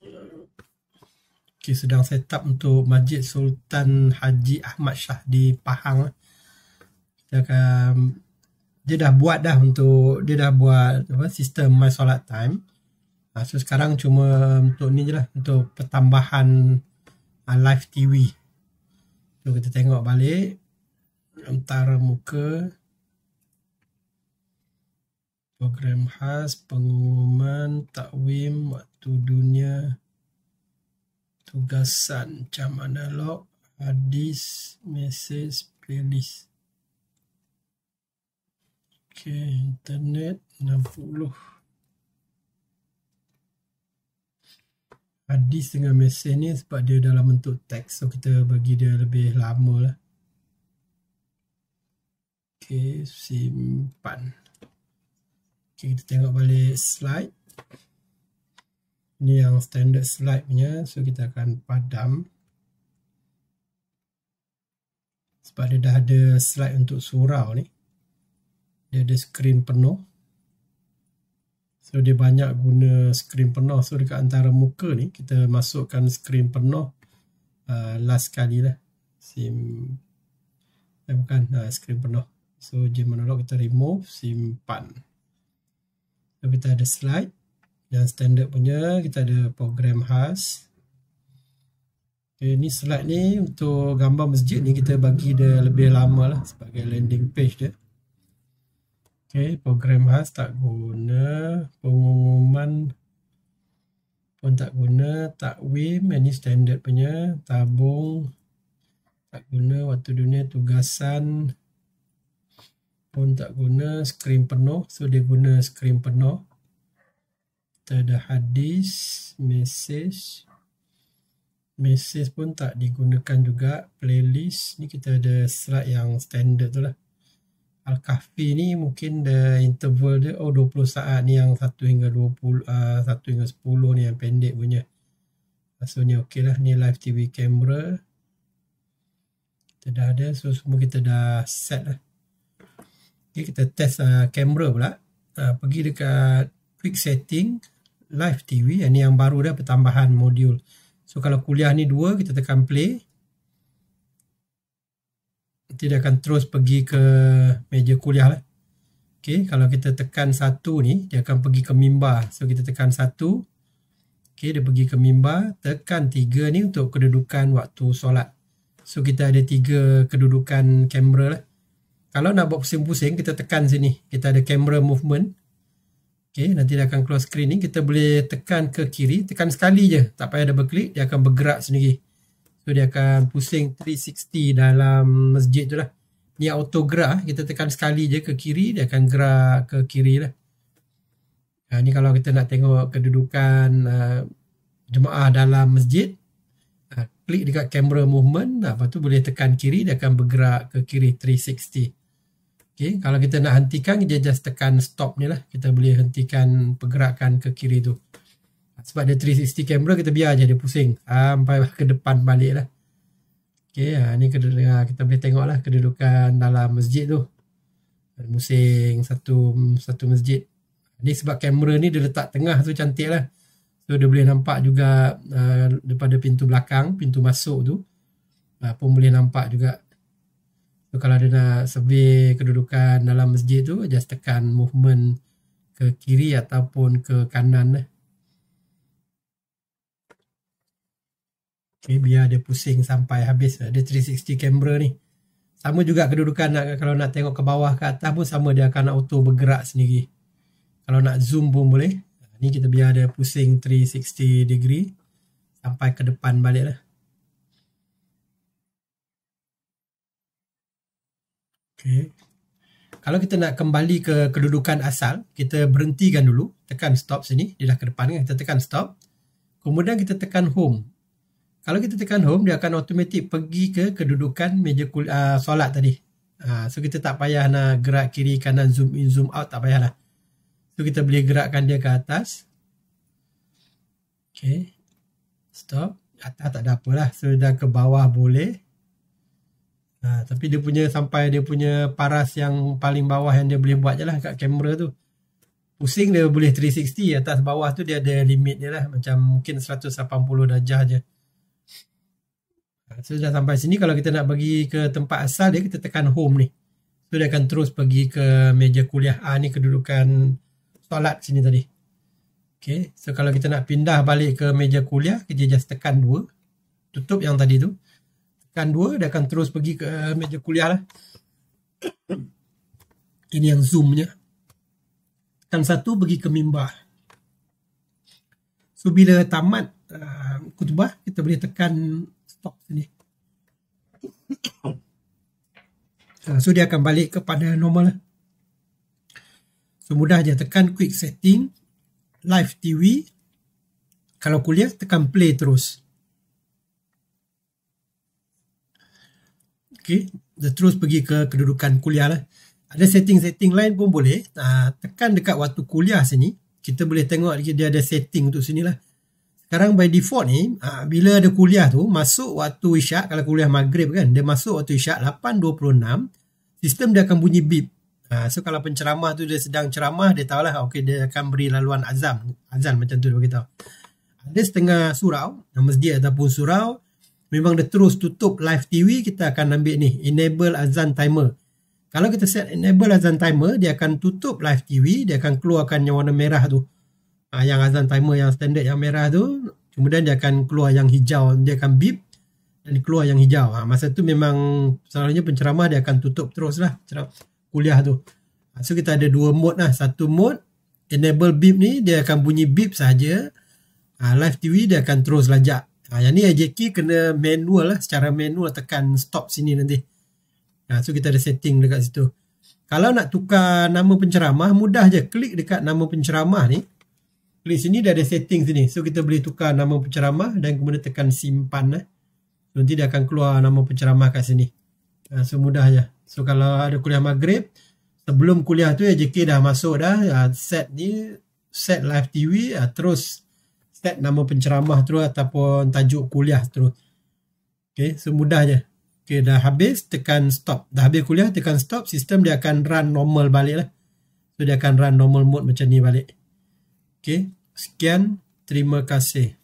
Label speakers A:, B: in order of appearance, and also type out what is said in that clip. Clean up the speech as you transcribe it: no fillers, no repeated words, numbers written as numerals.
A: Okay, sedang set up untuk Masjid Sultan Haji Ahmad Shah di Pahang. Kita akan, dia dah buat sistem My Solat Time. So sekarang cuma untuk ni je lah, untuk pertambahan live TV. So kita tengok balik antara muka, program khas, pengumuman, takwim, waktu dunia, tugasan, jam analog, hadis, mesej, playlist. Okay, internet 60. Hadis dengan mesej ni sebab dia dalam bentuk teks, so kita bagi dia lebih lama lah. Okay, simpan. Okay, kita tengok balik slide. Ini yang standard slide punya, so kita akan padam. Sebab dia dah ada slide untuk surau ni. Dia ada skrin penuh. So dia banyak guna skrin penuh. So dekat antara muka ni, kita masukkan skrin penuh last kali lah. Skrin penuh. So jam analog kita remove, simpan. So kita ada slide. Yang standard punya, kita ada program khas. Okay, ni slide ni untuk gambar masjid ni kita bagi dia lebih lama lah sebagai landing page dia. Okay, program khas tak guna, pengumuman pun tak guna, takwim, ini standard punya, tabung tak guna, waktu dunia, tugasan pun tak guna, skrin penuh, so dia guna skrin penuh. Kita ada hadis, mesej pun tak digunakan juga, playlist ni kita ada slide yang standard tu lah. Al-Kahfi ni mungkin the interval dia 20 saat ni, yang 1 hingga 10 ni yang pendek punya. So ni okey lah, ni live TV camera kita dah ada, so semua kita dah set lah. Okay, kita test kamera pula. Pergi dekat quick setting, live TV, ini yang baru dah, pertambahan modul. So kalau kuliah ni 2, kita tekan play. Nanti dia akan terus pergi ke meja kuliah lah. Okay, kalau kita tekan 1 ni, dia akan pergi ke mimbar. So kita tekan 1. Okay, dia pergi ke mimbar. Tekan 3 ni untuk kedudukan waktu solat. So kita ada 3 kedudukan kamera lah. Kalau nak buat pusing-pusing, kita tekan sini. Kita ada camera movement. Okay, nanti dia akan close screen ni. Kita boleh tekan ke kiri. Tekan sekali je. Tak payah double klik. Dia akan bergerak sendiri. So dia akan pusing 360 dalam masjid tu lah. Ni auto gerak. Kita tekan sekali je ke kiri. Dia akan gerak ke kiri lah. Ni kalau kita nak tengok kedudukan jemaah dalam masjid. Klik dekat camera movement. Lepas tu boleh tekan kiri. Dia akan bergerak ke kiri 360. Okay, kalau kita nak hentikan, dia just tekan stop ni lah. Kita boleh hentikan pergerakan ke kiri tu. Sebab dia 360 kamera, kita biar je dia pusing sampai ke depan balik lah. Okay, ni kita boleh tengok lah kedudukan dalam masjid tu. Pusing satu masjid. Ni sebab kamera ni dia letak tengah tu, cantik lah. So dia boleh nampak juga daripada pintu belakang, pintu masuk tu pun boleh nampak juga. So kalau dia nak survey kedudukan dalam masjid tu, just tekan movement ke kiri ataupun ke kanan lah. Okay, biar dia pusing sampai habis. Ada 360 kamera ni. Sama juga kedudukan kalau nak tengok ke bawah ke atas pun sama, dia akan auto bergerak sendiri. Kalau nak zoom pun boleh. Ni kita biar dia pusing 360 degree sampai ke depan balik lah. Okay. Kalau kita nak kembali ke kedudukan asal, kita berhentikan dulu. Tekan stop sini. Dia dah ke depan kan. Kita tekan stop. Kemudian kita tekan home. Kalau kita tekan home, dia akan automatik pergi ke kedudukan meja solat tadi. So kita tak payah nak gerak kiri kanan, zoom in zoom out, tak payah lah. So kita boleh gerakkan dia ke atas. Okay. Stop. Atas tak ada apalah. So dah ke bawah boleh. Tapi dia punya sampai dia punya paras yang paling bawah yang dia boleh buat je lah kat kamera tu. pusing dia boleh 360, atas bawah tu dia ada limit dia lah, macam mungkin 180 darjah je. So dah sampai sini, kalau kita nak pergi ke tempat asal dia, kita tekan home ni. So dia akan terus pergi ke meja kuliah. Ni kedudukan solat sini tadi. Okay, so kalau kita nak pindah balik ke meja kuliah, kita just tekan 2. Tutup yang tadi tu. Tekan 2, dia akan terus pergi ke meja kuliah lah. Ini yang zoomnya. Tekan 1, pergi ke mimbar. So bila tamat khutbah, kita boleh tekan stop sini. So dia akan balik kepada normal lah. So mudah je, tekan quick setting, live TV. Kalau kuliah, tekan play terus. Okay, dia terus pergi ke kedudukan kuliah lah. Ada setting-setting lain pun boleh. Tekan dekat waktu kuliah sini, kita boleh tengok dia ada setting untuk sini lah. Sekarang by default ni, bila ada kuliah tu, masuk waktu isyak, kalau kuliah maghrib kan, dia masuk waktu isyak 8.26, sistem dia akan bunyi beep. So kalau penceramah tu dia sedang ceramah, dia tahulah, okay, dia akan beri laluan azan macam tu dia beritahu. Ada setengah surau, masjid ataupun surau, memang dia terus tutup live TV, kita akan ambil ni, enable azan timer. Kalau kita set enable azan timer, dia akan tutup live TV, dia akan keluarkan yang warna merah tu. Yang azan timer yang standard yang merah tu, kemudian dia akan keluar yang hijau, dia akan beep dan keluar yang hijau. Masa tu memang selalunya penceramah dia akan tutup terus lah kuliah tu. So kita ada 2 mode lah. Satu mode enable beep ni, dia akan bunyi beep saja. Live TV dia akan terus lajak. Yang ni AJK kena manual lah, secara manual tekan stop sini nanti. So kita ada setting dekat situ. Kalau nak tukar nama penceramah, mudah je, klik dekat nama penceramah ni. Klik sini, dia ada setting sini. So kita boleh tukar nama penceramah dan kemudian tekan simpan. Nanti dia akan keluar nama penceramah kat sini. So mudah je. So kalau ada kuliah maghrib, sebelum kuliah tu AJK dah masuk dah. Set ni, set live TV, terus set nama penceramah terus ataupun tajuk kuliah terus. Okay, so mudah je. Okay, dah habis, tekan stop. Dah habis kuliah, tekan stop. Sistem dia akan run normal balik lah. So dia akan run normal mode macam ni balik. Okay, sekian. Terima kasih.